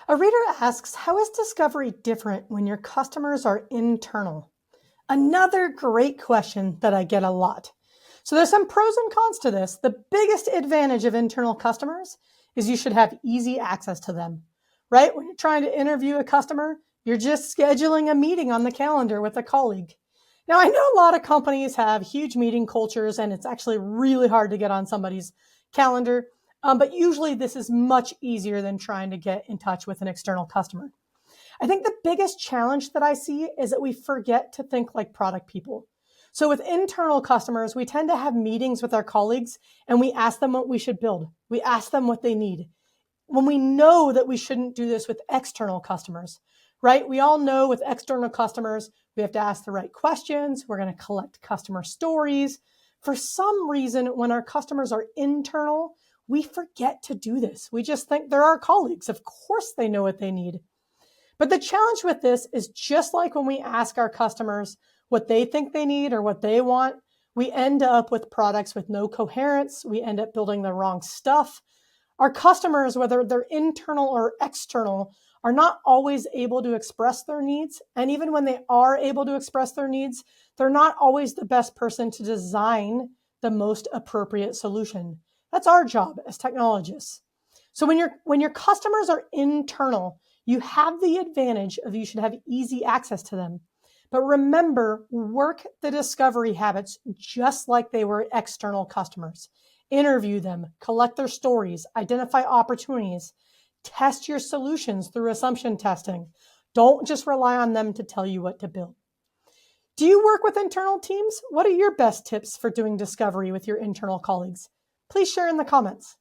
A reader asks, how is discovery different when your customers are internal? Another great question that I get a lot. So there's some pros and cons to this. The biggest advantage of internal customers is you should have easy access to them, right? When you're trying to interview a customer, you're just scheduling a meeting on the calendar with a colleague. Now, I know a lot of companies have huge meeting cultures and it's actually really hard to get on somebody's calendar. But usually this is much easier than trying to get in touch with an external customer. I think the biggest challenge that I see is that we forget to think like product people. So with internal customers, we tend to have meetings with our colleagues and we ask them what we should build. We ask them what they need. When we know that we shouldn't do this with external customers, right? We all know with external customers, we have to ask the right questions. We're going to collect customer stories. For some reason, when our customers are internal, we forget to do this. We just think they're our colleagues. Of course they know what they need. But the challenge with this is just like when we ask our customers what they think they need or what they want, we end up with products with no coherence. We end up building the wrong stuff. Our customers, whether they're internal or external, are not always able to express their needs. And even when they are able to express their needs, they're not always the best person to design the most appropriate solution. That's our job as technologists. So when your customers are internal, you have the advantage of you should have easy access to them. But remember, work the discovery habits just like they were external customers. Interview them, collect their stories, identify opportunities, test your solutions through assumption testing. Don't just rely on them to tell you what to build. Do you work with internal teams? What are your best tips for doing discovery with your internal colleagues? Please share in the comments.